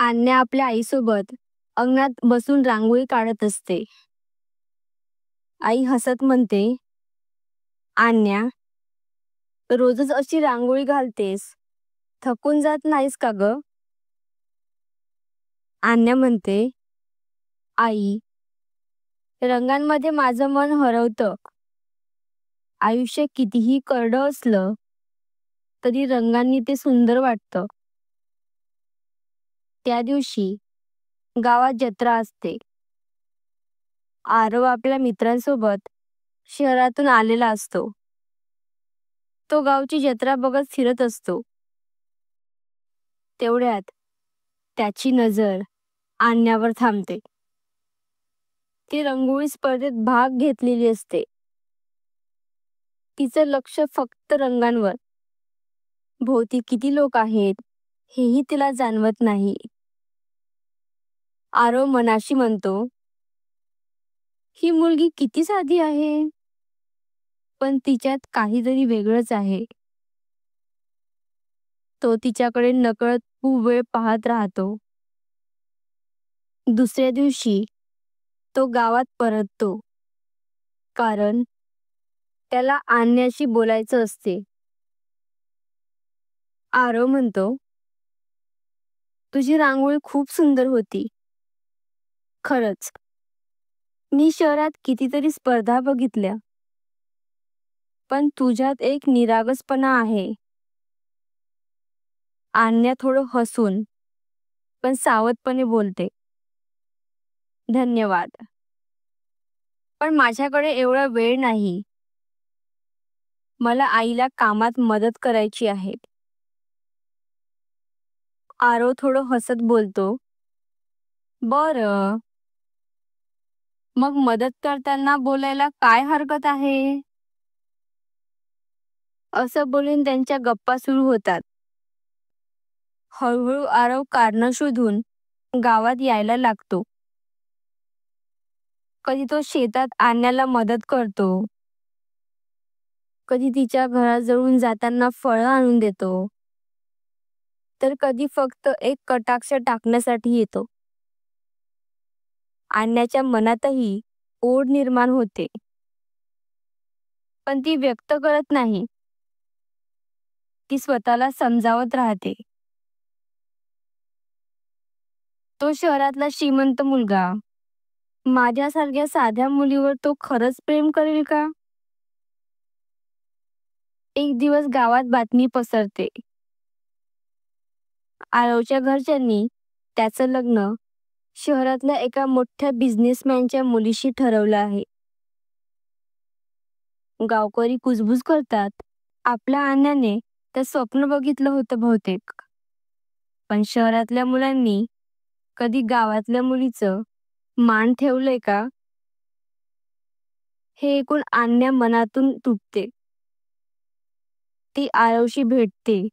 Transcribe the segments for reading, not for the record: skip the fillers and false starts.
आन्या आपल्या आईसोबत अंगणात बसून रांगोळी काढत असते. आई हसत म्हणते, आन्या, रोजच अशी रांगोळी घालतेस, थकून जात नाहीस का ग? आन्या म्हणते, आई, रंगांमध्ये माझं मन हरवतं. आयुष्य कितीही करडं असलं तरी रंगांनी ते सुंदर वाटतं. त्या दिवशी गावात जत्रा असते. आरव आपल्या मित्रांसोबत शहरातून आलेला असतो. तो गावची जत्रा बघत फिरत असतो. तेवढ्यात त्याची नजर आन्यावर थांबते. ती रंगोळी स्पर्धेत भाग घेतलेली असते. तिचं लक्ष फक्त रंगांवर. भोवती किती लोक आहेत हेही तिला जाणवत नाही. आरव मनाशी म्हणतो, ही मुलगी किती साधी आहे, पण तिच्यात काहीतरी वेगळंच आहे. तो तिच्याकडे नकळत खूप वेळ पाहत राहतो. दुसऱ्या दिवशी तो गावात परततो, कारण त्याला आन्याशी बोलायचं असते. आरव म्हणतो, तुझी रांगोळी खूप सुंदर होती. खरंच, मी शहरात कितीतरी स्पर्धा बघितल्या, पण तुझ्यात एक निरागसपणा आहे. आन्या थोडं हसून पण सावधपणे बोलते, धन्यवाद, पण माझ्याकडे एवढा वेळ नाही. मला आईला कामात मदत करायची आहे. आरव थोडं हसत बोलतो, बरं, मग मदत करताना बोलायला काय हरकत आहे? असं बोलून त्यांच्या गप्पा सुरू होतात. हळूहळू आरव कारणं शोधून गावात यायला लागतो. कधी तो शेतात आन्याला मदत करतो, कधी तिच्या घराजवळून जाताना फळं आणून देतो, तर कधी फक्त एक कटाक्ष टाकण्यासाठी येतो. आन्याच्या मनातही ओढ निर्माण होते, पण ती व्यक्त करत नाही. ती स्वतःला समजावत राहते. तो शहरातला श्रीमंत मुलगा माझ्यासारख्या साध्या मुलीवर तो खरंच प्रेम करेल का? एक दिवस गावात बातमी पसरते. आरवच्या घरच्यांनी त्याचं लग्न शहरातल्या एका मोठ्या बिझनेसमॅनच्या मुलीशी ठरवलं आहे. गावकरी कुजबूज करतात, आपल्या आन्याने ते स्वप्न बघितलं होतं बहुतेक. पण शहरातल्या मुलांनी कधी गावातल्या मुलीचं मान ठेवलंय का? हे ऐकून आन्या मनातून तुटते. ती आरवशी भेटते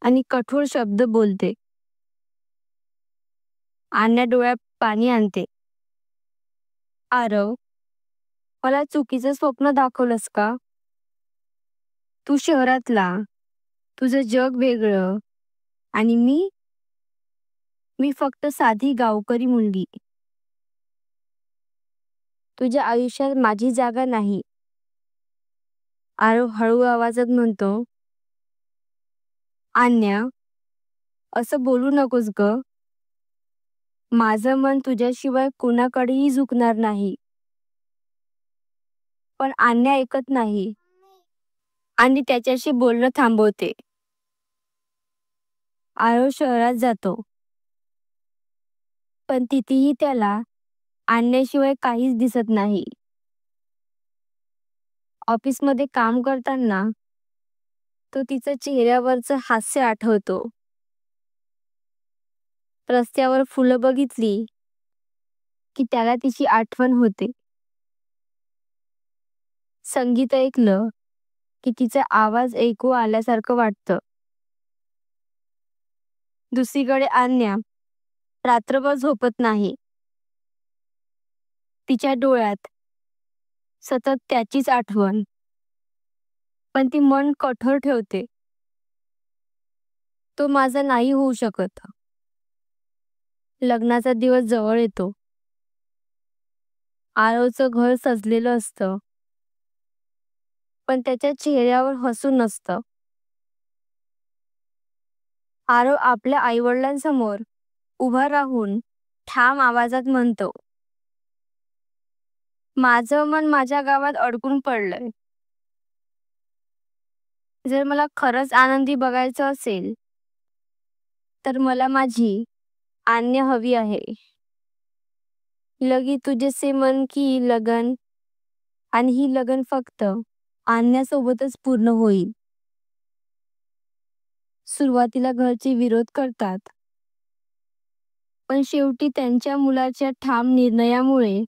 आणि कठोर शब्द बोलते. आन्या डोळ्यात पाणी आणते. आरव, मला चुकीचं स्वप्न दाखवलंस का? तू शहरातला, तुझं जग वेगळं, आणि मी फक्त साधी गावकरी मुलगी. तुझ्या आयुष्यात माझी जागा नाही. आरव हळू आवाजात म्हणतो, आन्या, असं बोलू नकोस ग. माझं मन तुझ्याशिवाय कोणाकडेही झुकणार नाही. पण आन्या ऐकत नाही आणि त्याच्याशी बोलणं थांबवते. आरव शहरात जातो, पण तिथेही त्याला आन्याशिवाय काहीच दिसत नाही. ऑफिसमध्ये काम करताना तो तिचं चेहऱ्यावरचं हास्य आठवतो. रस्त्यावर फुलं बघितली की त्याला तिची आठवण होते. संगीत ऐकलं की तिचा आवाज ऐकू आल्यासारखं वाटतं. दुसरीकडे आन्या रात्रभर झोपत नाही. तिच्या डोळ्यात सतत त्याचीच आठवण, पण ती मन कठोर ठेवते. तो माझा नाही होऊ शकत. लग्नाचा दिवस जवळ येतो. आरवचं घर सजलेलं असतं, पण त्याच्या चेहऱ्यावर हसू नसतं. आरव आपल्या आईवडिलांसमोर उभा राहून ठाम आवाजात म्हणतो, माझं मन माझ्या गावात अडकून पडलंय. जर मला खरंच आनंदी बघायचं असेल तर मला माझी आन्या हवी आहे. लगी तुझसे मन की लगन, आणि ही लगन फक्त आणण्यासोबतच पूर्ण होईल. सुरुवातीला घरचे विरोध करतात, पण शेवटी त्यांच्या मुलाच्या ठाम निर्णयामुळे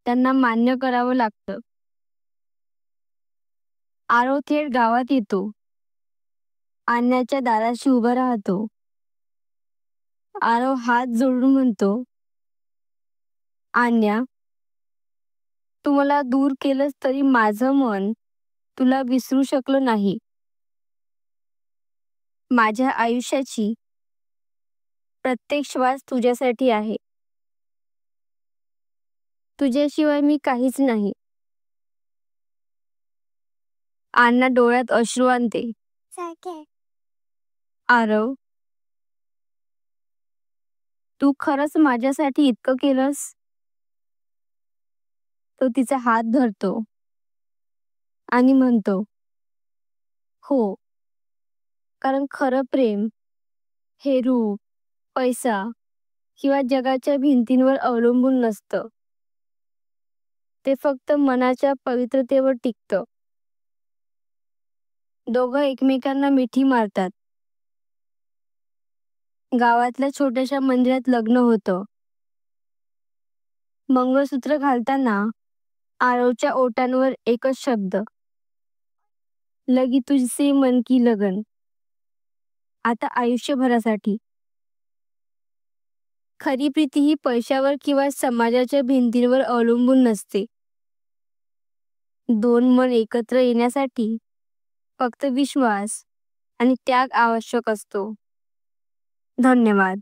त्यांना मान्य करावं लागतं. आरव थेट गावात येतो. आणण्याच्या दाराशी उभा राहतो. आरव हात जोडून म्हणतो, आन्या, तू मला दूर केलंस तरी माझं मन तुला विसरू शकलं नाही. माझ्या आयुष्याची प्रत्येक श्वास तुझ्यासाठी आहे. तुझ्याशिवाय मी काहीच नाही. अण्णा डोळ्यात अश्रू आणते. आरव, तू खरंच माझ्यासाठी इतकं केलंस? तो तिचा हात धरतो आणि म्हणतो, हो, कारण खरं प्रेम हे रूप, पैसा किंवा जगाच्या भिंतींवर अवलंबून नसतं. ते फक्त मनाच्या पवित्रतेवर टिकतं. दोघं एकमेकांना मिठी मारतात. गावातल्या छोट्याशा मंदिरात लग्न होतं. मंगळसूत्र घालताना आरवच्या ओठांवर एकच शब्द, लगी तुझसे मन की लगन. आता आयुष्यभरासाठी. खरी प्रीती ही पैशावर किंवा समाजाच्या भिंतींवर अवलंबून नसते. दोन मन एकत्र येण्यासाठी फक्त विश्वास आणि त्याग आवश्यक असतो. धन्यवाद.